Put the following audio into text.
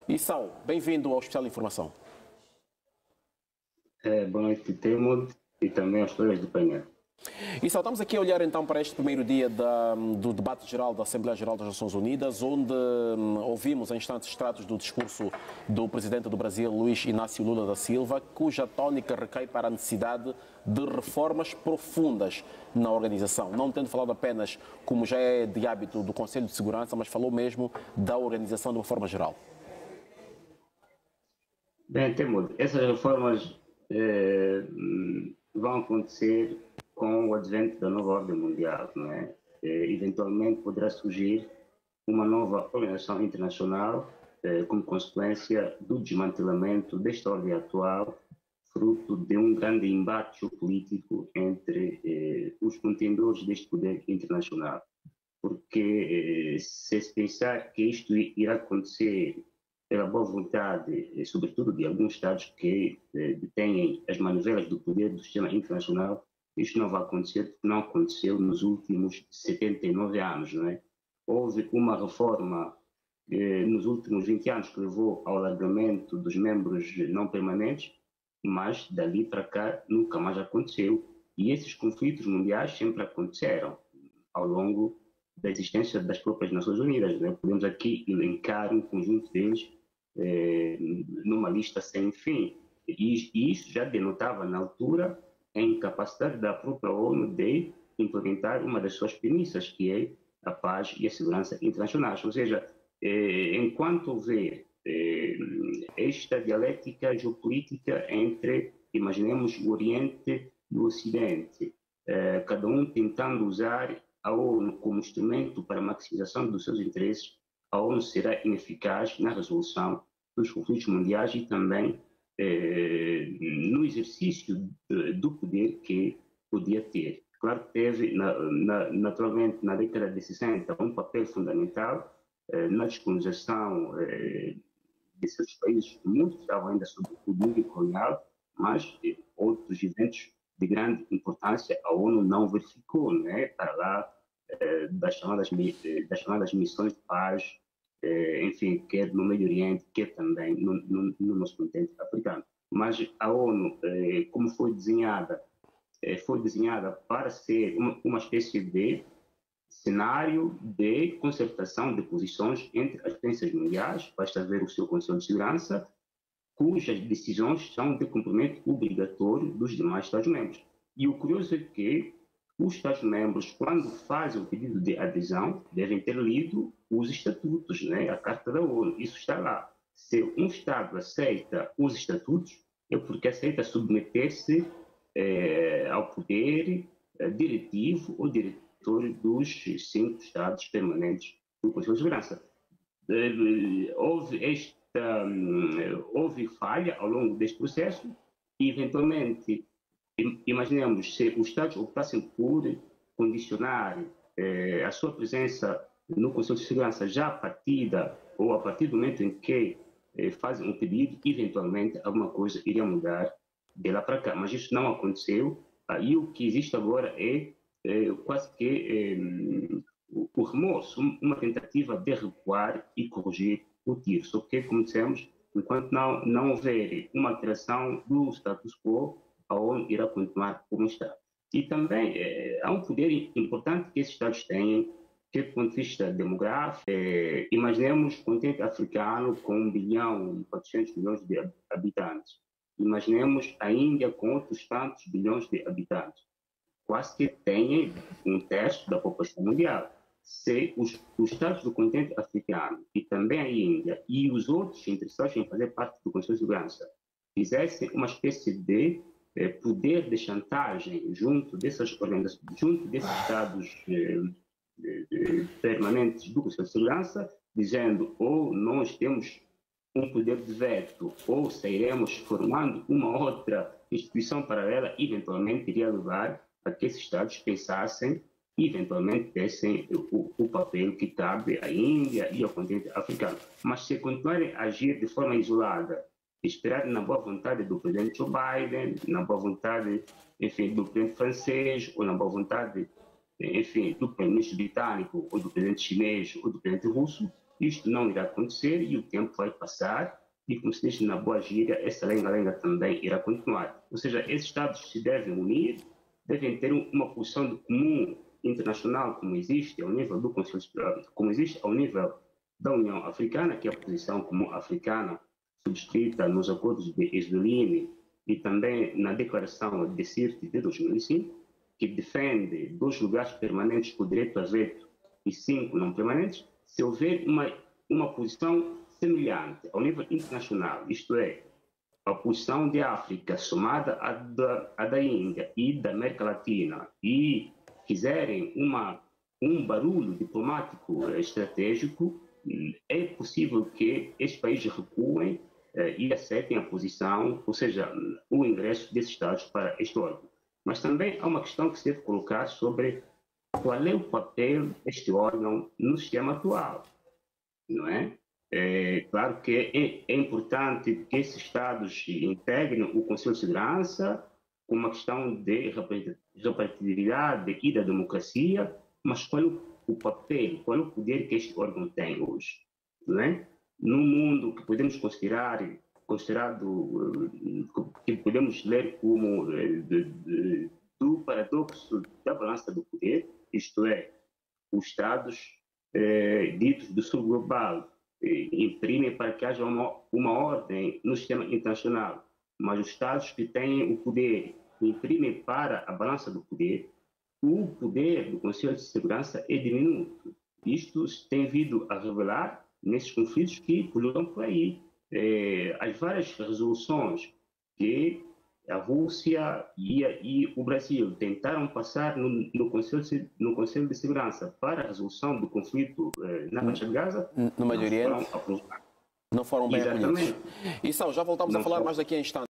Issau, bem-vindo ao Especial Informação. Boa noite, Temo, e também aos colegas do painel. Issau, estamos aqui a olhar então para este primeiro dia do debate geral da Assembleia Geral das Nações Unidas, onde ouvimos em instantes extratos do discurso do presidente do Brasil, Luiz Inácio Lula da Silva, cuja tónica recai para a necessidade de reformas profundas na organização, não tendo falado apenas, como já é de hábito, do Conselho de Segurança, mas falou mesmo da organização de uma forma geral. Bem, Temo, essas reformas vão acontecer com o advento da nova ordem mundial, não é? Eventualmente poderá surgir uma nova organização internacional como consequência do desmantelamento desta ordem atual, fruto de um grande embate político entre os contendores deste poder internacional. Porque se pensar que isto irá acontecer pela boa vontade, sobretudo de alguns Estados que detêm as manevelas do poder do sistema internacional, isto não vai acontecer porque não aconteceu nos últimos 79 anos, não é? Houve uma reforma nos últimos 20 anos que levou ao alargamento dos membros não permanentes, mas dali para cá nunca mais aconteceu. E esses conflitos mundiais sempre aconteceram ao longo da existência das próprias Nações Unidas, né? Podemos aqui elencar um conjunto deles numa lista sem fim. E isso já denotava na altura a incapacidade da própria ONU de implementar uma das suas premissas, que é a paz e a segurança internacionais. Ou seja, enquanto houver esta dialética geopolítica entre, imaginemos, o Oriente e o Ocidente, cada um tentando usar a ONU como instrumento para a maximização dos seus interesses, a ONU será ineficaz na resolução dos conflitos mundiais e também no exercício do poder que podia ter. Claro que teve, naturalmente, na década de 60, um papel fundamental na descolonização de seus países. Muitos estavam ainda sob o domínio colonial, mas outros eventos de grande importância a ONU não verificou, né? Para lá das chamadas missões de paz, enfim, quer no Médio Oriente, quer também no nosso continente africano. Mas a ONU, como foi desenhada para ser uma espécie de cenário de concertação de posições entre as potências mundiais, basta ver o seu Conselho de Segurança, cujas decisões são de cumprimento obrigatório dos demais Estados-membros. E o curioso é que os Estados-membros, quando fazem o pedido de adesão, devem ter lido os estatutos, né? A Carta da ONU, isso está lá. Se um Estado aceita os estatutos, é porque aceita submeter-se ao poder diretivo ou diretório dos 5 Estados permanentes do Conselho de Segurança. Houve falha ao longo deste processo e, eventualmente, imaginemos se os Estados optassem por condicionar a sua presença no Conselho de Segurança já a partir do momento em que fazem um pedido, eventualmente alguma coisa iria mudar de lá para cá. Mas isso não aconteceu e o que existe agora é quase que o remorso, uma tentativa de recuar e corrigir o tiro. Só que, como dissemos, enquanto não houver uma alteração do status quo, a ONU irá continuar como está. E também há um poder importante que esses Estados têm, que do ponto de vista demográfico, imaginemos o continente africano com 1 bilhão e 400 milhões de habitantes. Imaginemos a Índia com outros tantos bilhões de habitantes. Quase que têm 1/3 da população mundial. Se os Estados do continente africano e também a Índia e os outros interessados em fazer parte do Conselho de Segurança fizessem uma espécie de poder de chantagem junto desses Estados permanentes do Conselho de Segurança, dizendo ou nós temos um poder de veto ou sairemos formando uma outra instituição paralela, eventualmente iria levar a que esses Estados pensassem e eventualmente dessem o papel que cabe à Índia e ao continente africano. Mas se continuarem a agir de forma isolada, esperar na boa vontade do presidente Joe Biden, na boa vontade, enfim, do presidente francês, ou na boa vontade, enfim, do primeiro-ministro britânico, ou do presidente chinês, ou do presidente russo, isto não irá acontecer e o tempo vai passar e, como se diz na boa gíria, essa lenga-lenga também irá continuar. Ou seja, esses Estados se devem unir, devem ter uma posição de comum internacional, como existe ao nível do Conselho Superior, como existe ao nível da União Africana, que é a posição comum africana subscrita nos acordos de Esdoline e também na declaração de Sirte de 2005, que defende 2 lugares permanentes com direito a veto e 5 não permanentes, se houver uma posição semelhante ao nível internacional, isto é, a posição da África somada à da Índia e da América Latina, e fizerem um barulho diplomático estratégico, é possível que estes países recuem e aceitem a posição, ou seja, o ingresso desses Estados para este órgão. Mas também há uma questão que se deve colocar sobre qual é o papel deste órgão no sistema atual, não é? É claro que é importante que esses Estados integrem o Conselho de Segurança com uma questão de representatividade e da democracia, mas qual é o papel, qual é o poder que este órgão tem hoje, não é? Num mundo que podemos considerado, que podemos ler como do paradoxo da balança do poder, isto é, os Estados ditos do sul global imprimem para que haja uma ordem no sistema internacional, mas os Estados que têm o poder imprimem para a balança do poder, o poder do Conselho de Segurança é diminuto. Isto tem vindo a revelar nesses conflitos que pululam por aí. As várias resoluções que a Rússia e o Brasil tentaram passar no Conselho de Segurança para a resolução do conflito na faixa de Gaza, no Médio Oriente, não foram bem acolhidos. E já voltamos a falar mais daqui a instantes.